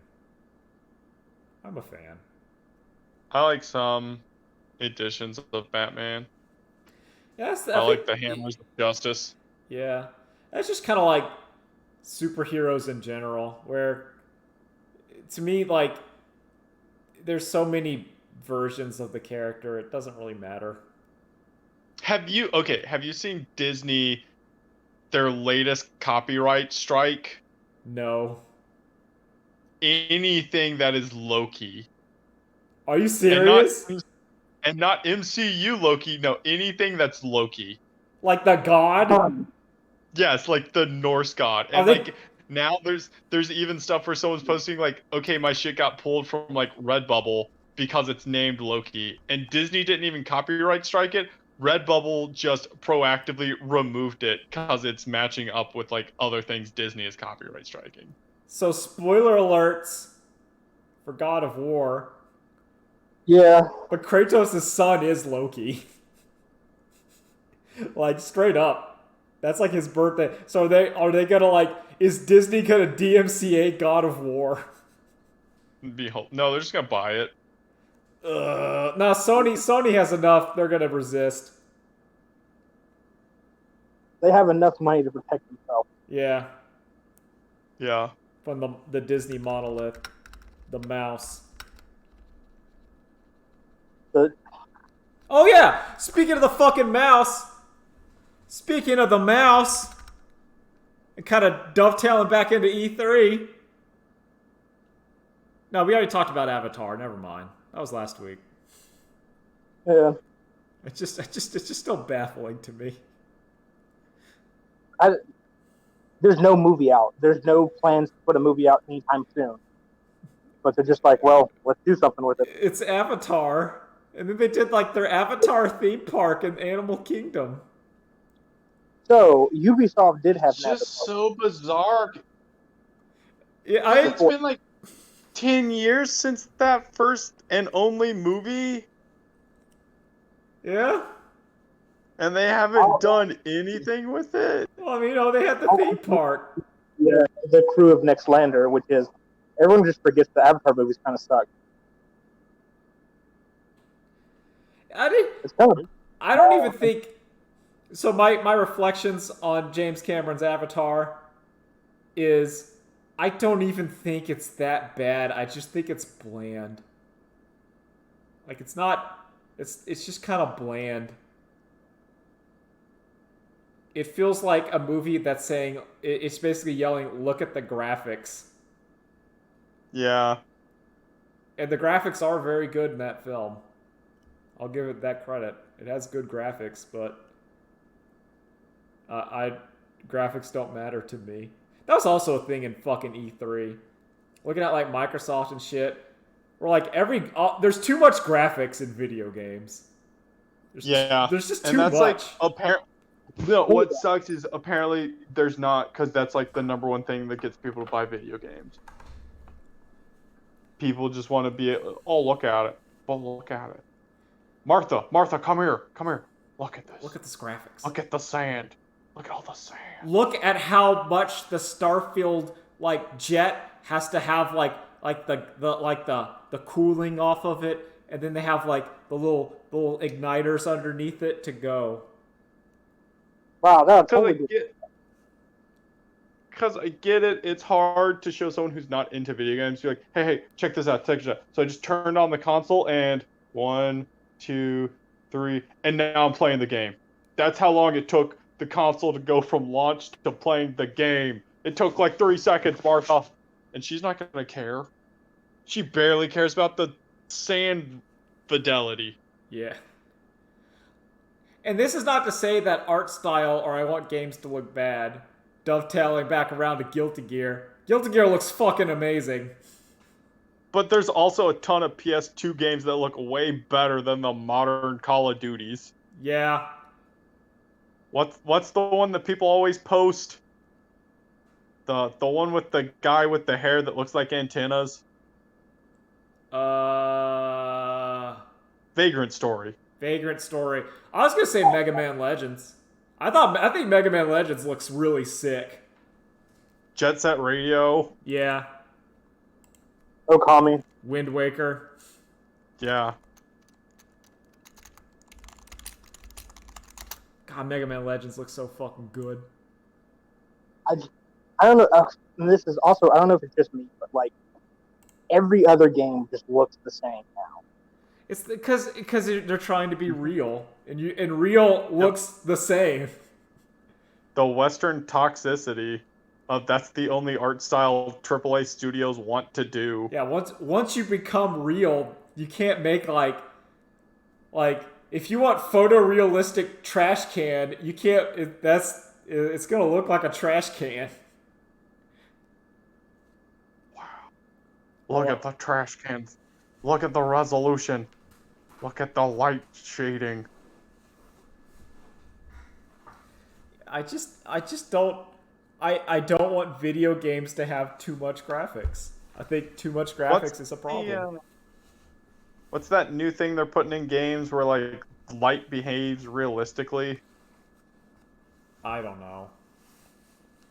I'm a fan. I like some editions of Batman. Yeah, I like the Hammers of Justice. Yeah. That's just kind of like superheroes in general, where, to me, like, there's so many versions of the character, it doesn't really matter. Have you seen Disney, their latest copyright strike? No. Anything that is Loki. Are you serious? And not MCU Loki, no, anything that's Loki. Like the god? Yes, like the Norse god. And like now there's even stuff where someone's posting like, okay, my shit got pulled from like Redbubble because it's named Loki. And Disney didn't even copyright strike it. Redbubble just proactively removed it because it's matching up with like other things Disney is copyright striking. So, spoiler alerts for God of War. Yeah. But Kratos' son is Loki. Like, straight up. That's like his birthday. So are they gonna like, is Disney gonna DMCA God of War? No, they're just gonna buy it. No, Sony has enough. They're gonna resist. They have enough money to protect themselves. Yeah. Yeah. From the Disney monolith. The mouse. Oh yeah! Speaking of the fucking mouse. Speaking of the mouse. And kind of dovetailing back into E3. No, we already talked about Avatar. Never mind. That was last week. Yeah. It's just still baffling to me. There's no movie out. There's no plans to put a movie out anytime soon. But they're just like, well, let's do something with it. It's Avatar. And then they did like their Avatar theme park in Animal Kingdom. So, Ubisoft did have It's just so bizarre. Yeah, It's been like 10 years since that first and only movie. Yeah? And they haven't done anything with it. Well, I mean, they had the theme park. Yeah, the crew of Next Lander, which is everyone just forgets the Avatar movies kind of suck. It's kind of. I don't even think. So my reflections on James Cameron's Avatar is, I don't even think it's that bad. I just think it's bland. Like, it's not. It's just kind of bland. It feels like a movie that's saying, it's basically yelling, "Look at the graphics." Yeah. And the graphics are very good in that film. I'll give it that credit. It has good graphics, but graphics don't matter to me. That was also a thing in fucking E3. Looking at like Microsoft and shit, where like there's too much graphics in video games. There's just too much. Like what sucks is apparently there's not, because that's like the number one thing that gets people to buy video games. People just want to be, oh, look at it. Well, look at it. Martha, come here. Look at this. Look at this graphics. Look at the sand. Look at all the sand. Look at how much the Starfield like jet has to have like the cooling off of it, and then they have like the little igniters underneath it to go. Wow, that totally. Because I get it, it's hard to show someone who's not into video games. You're like, hey, check this out, So I just turned on the console and 1, 2, 3, and now I'm playing the game. That's how long it took the console to go from launch to playing the game. It took like 3 seconds, Martha. And she's not going to care. She barely cares about the sand fidelity. Yeah. And this is not to say that art style, or I want games to look bad, dovetailing back around to Guilty Gear. Guilty Gear looks fucking amazing. But there's also a ton of PS2 games that look way better than the modern Call of Duties. Yeah. What's the one that people always post? The one with the guy with the hair that looks like antennas? Vagrant Story. Vagrant Story. I was gonna say Mega Man Legends. I think Mega Man Legends looks really sick. Jet Set Radio. Yeah. Okami. Wind Waker. Yeah. God, Mega Man Legends looks so fucking good. I don't know. And this is also, I don't know if it's just me, but like every other game just looks the same now. It's because they're trying to be real, and real looks the same. The Western toxicity of that's the only art style AAA studios want to do. Yeah, once you become real, you can't make like if you want photorealistic trash can, you can't. It's gonna look like a trash can. Wow! Look at the trash cans. Look at the resolution. Look at the light shading. I just don't. I don't want video games to have too much graphics. I think too much graphics is a problem. What's that new thing they're putting in games where like light behaves realistically? I don't know.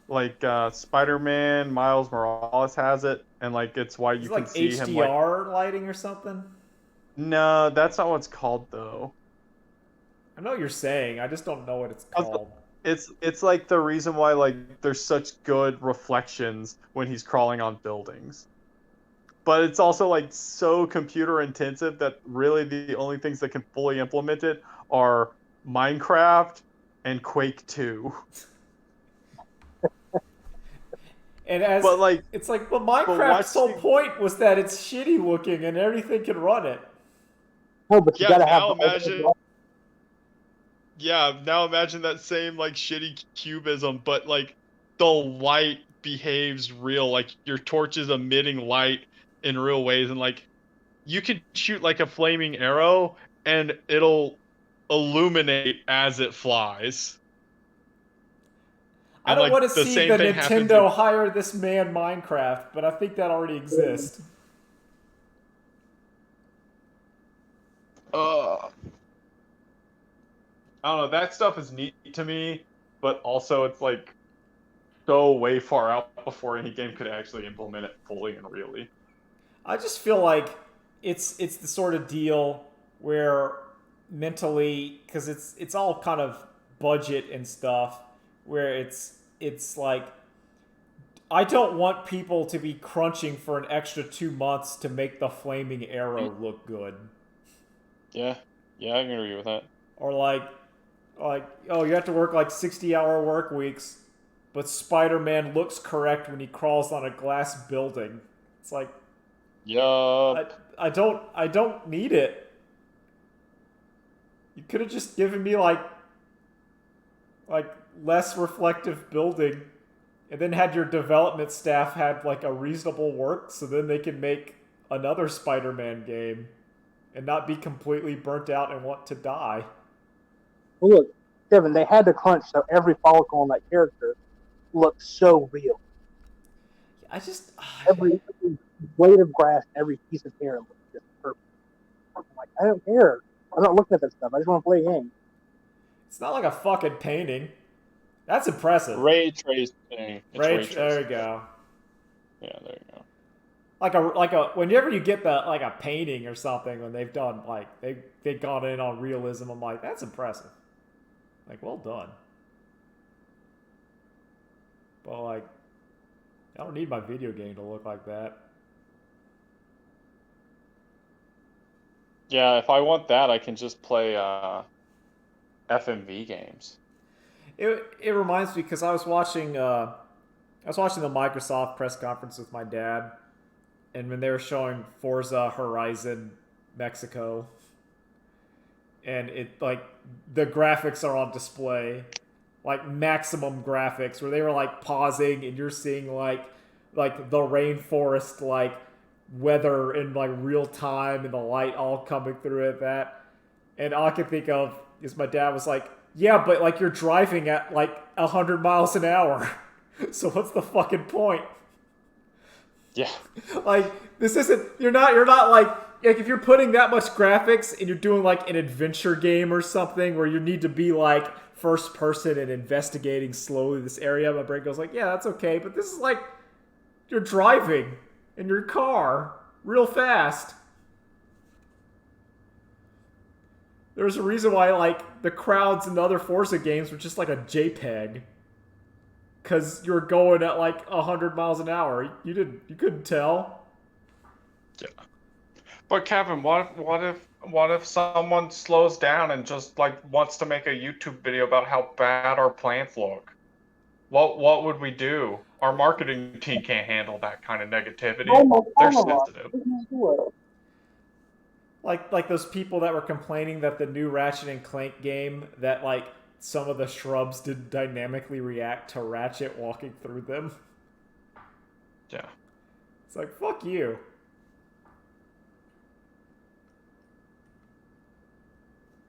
Like Spider-Man, Miles Morales has it, and like it's why you can see him like HDR lighting or something. No, that's not what it's called though. I know what you're saying. I just don't know what it's called. It's like the reason why like there's such good reflections when he's crawling on buildings. But it's also like so computer intensive that really the only things that can fully implement it are Minecraft and Quake 2. And Minecraft's whole point was that it's shitty looking and everything can run it. No, but you gotta have. Now imagine that same like shitty cubism, but like the light behaves real. Like your torch is emitting light in real ways, and like you can shoot like a flaming arrow and it'll illuminate as it flies. I don't want to see the Nintendo hire this man Minecraft, but I think that already exists. I don't know. That stuff is neat to me, but also it's like so way far out before any game could actually implement it fully and really. I just feel like it's the sort of deal where mentally, because it's all kind of budget and stuff, where it's like I don't want people to be crunching for an extra 2 months to make the flaming arrow look good. Yeah, I can agree with that. Or like oh, you have to work like 60-hour work weeks, but Spider-Man looks correct when he crawls on a glass building. It's like, Yup. I don't need it. You could have just given me like less reflective building, and then had your development staff had like a reasonable work, so then they can make another Spider-Man game and not be completely burnt out and want to die. Well, look, Kevin, they had to crunch so every follicle on that character looked so real. I just Every blade of grass, every piece of hair looked just perfect. I'm like, I don't care. I'm not looking at that stuff. I just want to play a game. It's not like a fucking painting. That's impressive. Ray tracing. There you go. Yeah, there you go. Like a whenever you get like a painting or something when they've done like they've gone in on realism, I'm like, that's impressive. Like, well done. But like, I don't need my video game to look like that. Yeah, if I want that, I can just play FMV games. It reminds me because I was watching the Microsoft press conference with my dad, and when they were showing Forza Horizon Mexico, and it like the graphics are on display, like maximum graphics, where they were like pausing and you're seeing like the rainforest like weather in like real time and the light all coming through at that. And all I can think of is my dad was like, yeah, but like you're driving at like 100 miles an hour. So what's the fucking point? Yeah. Like, this isn't, you're not like if you're putting that much graphics and you're doing like an adventure game or something where you need to be like first person and investigating slowly this area, my brain goes like, yeah, that's okay. But this is like, you're driving in your car real fast. There's a reason why like the crowds in the other Forza games were just like a JPEG. Cause you're going at like 100 miles an hour. You couldn't tell. Yeah. But Kevin, what if someone slows down and just like wants to make a YouTube video about how bad our plants look? What would we do? Our marketing team can't handle that kind of negativity. They're sensitive. Like those people that were complaining that the new Ratchet and Clank game, that like some of the shrubs did dynamically react to Ratchet walking through them. Yeah. It's like, fuck you.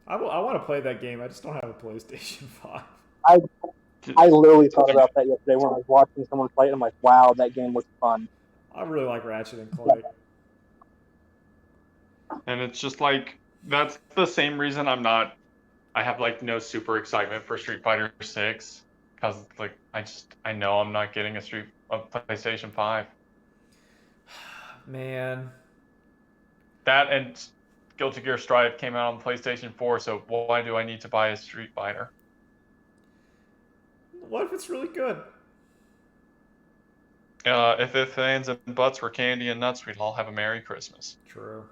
I want to play that game. I just don't have a PlayStation 5. I literally thought about that yesterday when I was watching someone play it. I'm like, wow, that game looks fun. I really like Ratchet and Clank. And it's just like, that's the same reason I have like no super excitement for Street Fighter 6, because like I know I'm not getting a PlayStation 5. Man. That and Guilty Gear Strive came out on PlayStation 4, so why do I need to buy a Street Fighter? What if it's really good? If fans and butts were candy and nuts, we'd all have a Merry Christmas. True.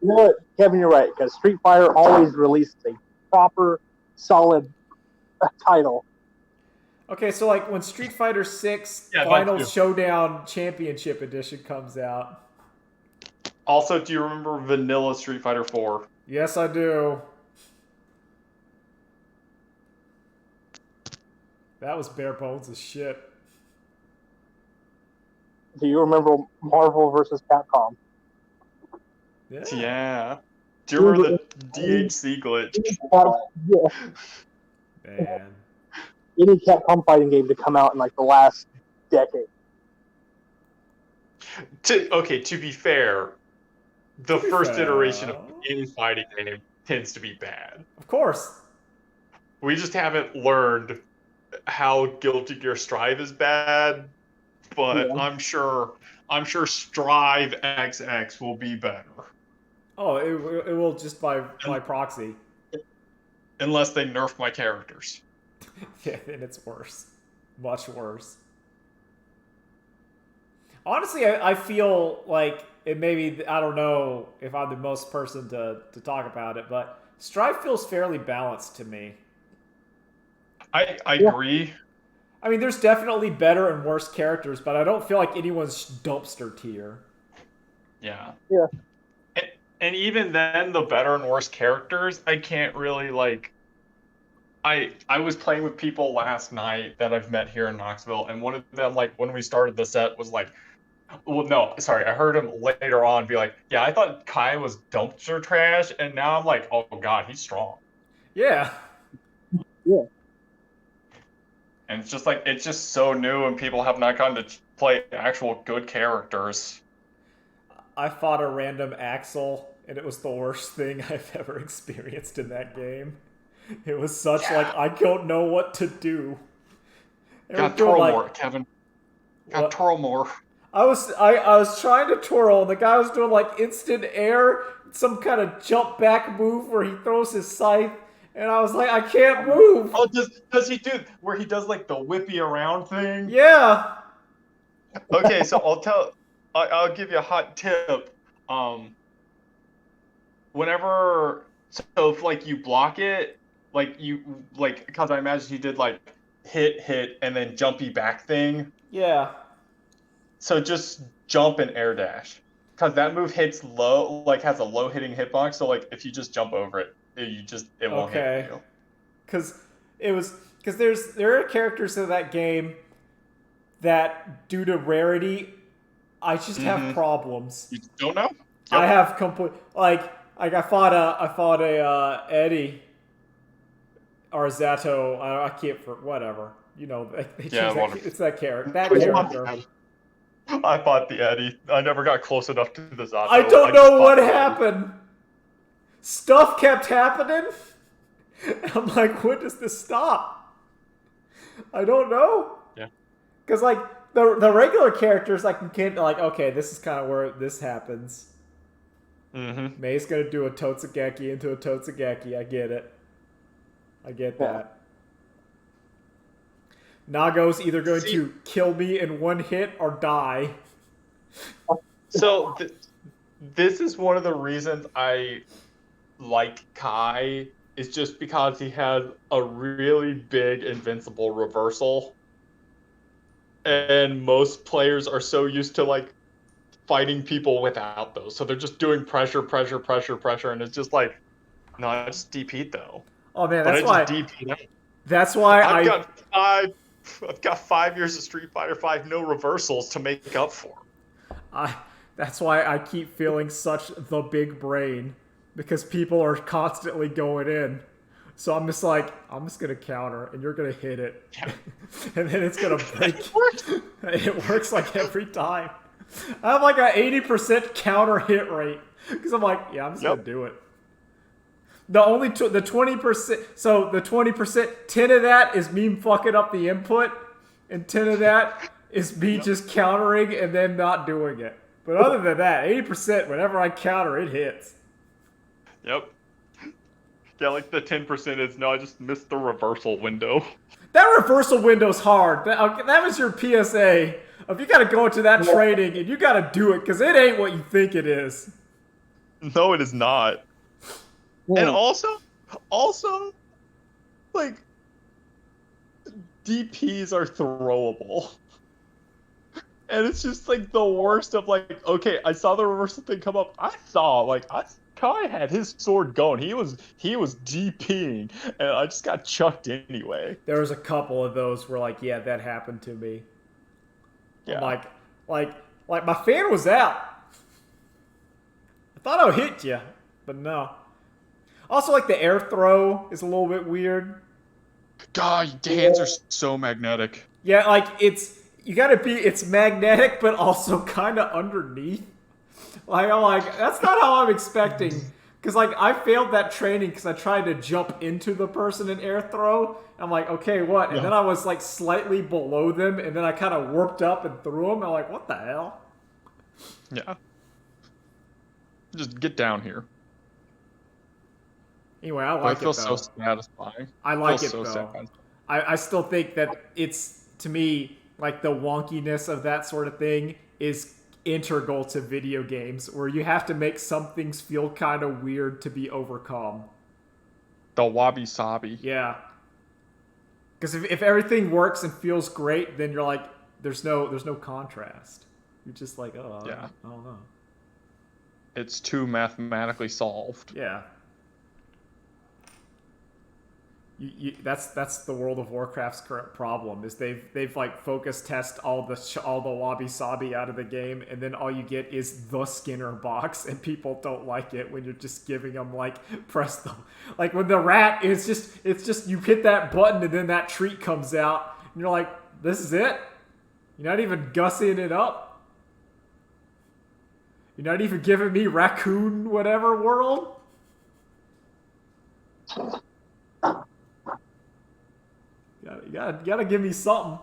You know what, Kevin, you're right, because Street Fighter always releases a proper, solid title. Okay, so like when Street Fighter 6 Yeah, Final Showdown Championship Edition comes out. Also, do you remember Vanilla Street Fighter 4? Yes, I do. That was bare bones as shit. Do you remember Marvel vs. Capcom? Yeah. Do you remember the DHC glitch? Yeah. Man. Any Capcom fighting game to come out in like the last decade. To be fair, the first iteration of any fighting game tends to be bad. Of course. We just haven't learned how Guilty Gear Strive is bad, but Yeah. I'm sure Strive XX will be better. Oh, it will just by proxy. Unless they nerf my characters. Yeah, then it's worse. Much worse. Honestly, I feel like it maybe, I don't know if I'm the most person to talk about it, but Strive feels fairly balanced to me. I Yeah. agree. I mean, there's definitely better and worse characters, but I don't feel like anyone's dumpster tier. Yeah. Yeah. And even then, the better and worse characters, I can't really like. I was playing with people last night that I've met here in Knoxville, and one of them, like, when we started the set, was like, well, no, sorry, I heard him later on be like, yeah, I thought Kai was dumpster trash, and now I'm like, oh god, he's strong. Yeah. Yeah. And it's just like, it's just so new, and people have not gotten to play actual good characters. I fought a random Axel, and it was the worst thing I've ever experienced in that game. It was such like, I don't know what to do. Got twirl more, Kevin. Got twirl more. I was trying to twirl, and the guy was doing like instant air, some kind of jump back move where he throws his scythe, and I was like, I can't move. Oh, does he do where he does like the whippy around thing? Yeah. Okay, so I'll give you a hot tip. Whenever, so if like you block it, because I imagine he did like hit, and then jumpy back thing. Yeah. So just jump and air dash, because that move hits low, like has a low hitting hitbox. So like if you just jump over it, it won't hit you. Because there are characters in that game that, due to rarity, I just have problems. You don't know? Yep. I have complete like I fought a Eddie or Zato. I can't for whatever. You know, it's that character. That character. I fought the Eddie. I never got close enough to the Zato. I don't know what happened. Stuff kept happening. I'm like, when does this stop? I don't know. Yeah. Because like the regular characters, I can like, okay, this is kind of where this happens. Mm-hmm. Mei's gonna do a Totsugeki into a Totsugeki. I get it. I get that. Nago's either going to kill me in one hit or die. So this is one of the reasons I like Kai, is just because he has a really big invincible reversal. And most players are so used to like fighting people without those. So they're just doing pressure, and it's just like, no, I just DP'd though. Oh man, that's why. That's why I've got 5 years of Street Fighter V, no reversals to make up for. That's why I keep feeling such the big brain, because people are constantly going in. So I'm just like, I'm just gonna counter, and you're gonna hit it, yeah. And then it's gonna break. It works like every time. I have like an 80% counter hit rate, because I'm like, yeah, I'm just gonna do it. The 20%, so the 20%, 10 of that is me fucking up the input, and 10 of that is me just countering and then not doing it. But other than that, 80%, whenever I counter, it hits. Yep. Yeah, like the 10% is, no, I just missed the reversal window. That reversal window's hard. That was your PSA. If you gotta go into that training, and you gotta do it, because it ain't what you think it is. No, it is not. And also, like, DPs are throwable. And it's just, like, the worst of, like, okay, I saw the reversal thing come up. Kai had his sword going. He was DPing, and I just got chucked anyway. There was a couple of those where, like, yeah, that happened to me. Yeah. Like my fan was out. I thought I hit you, but no. Also, like, the air throw is a little bit weird. God, the hands are so magnetic. Yeah, like, it's magnetic, but also kind of underneath. Like, I'm like, that's not how I'm expecting Because, like, I failed that training because I tried to jump into the person in air throw. I'm like, okay, what? And then I was, like, slightly below them, and then I kind of warped up and threw them. I'm like, what the hell? Yeah. Just get down here. Anyway, I But like it feels it, so though. satisfying. I like it, Feels so though. satisfying. I still think that it's, to me, like, the wonkiness of that sort of thing is integral to video games, where you have to make some things feel kind of weird to be overcome. The wabi-sabi. Yeah. Because if everything works and feels great, then you're like, there's no contrast. You're just like, oh, Yeah. I don't know. It's too mathematically solved. Yeah. That's the World of Warcraft's current problem is they've like focus test all the wabi sabi out of the game, and then all you get is the Skinner box, and people don't like it when you're just giving them like press the like when the rat is it's just you hit that button and then that treat comes out and you're like, this is it? You're not even gussying it up? You're not even giving me raccoon whatever world? You gotta give me something.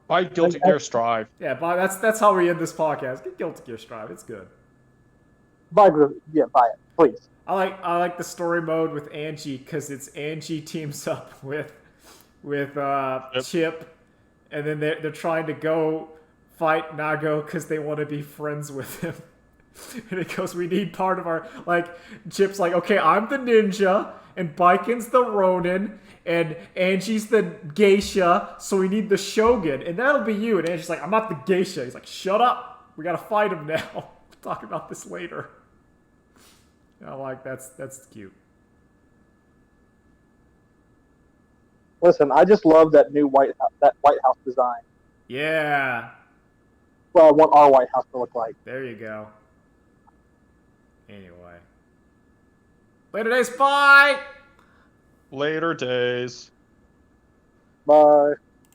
Buy Guilty Gear Strive. Yeah, but that's how we end this podcast. Get Guilty Gear Strive. It's good. Buy it, please. I like the story mode with Angie because it's Angie teams up with Chip, and then they're trying to go fight Nago because they want to be friends with him. And it goes, we need part of our, like, Chip's like, okay, I'm the ninja, and Biken's the Ronin, and Angie's the geisha, so we need the Shogun, and that'll be you. And Angie's like, I'm not the geisha. He's like, shut up. We gotta fight him now. We'll talk about this later. I like, that's cute. Listen, I just love that new White House design. Yeah. Well, I want our White House to look like. There you go. Anyway. Later days, bye! Later days. Bye.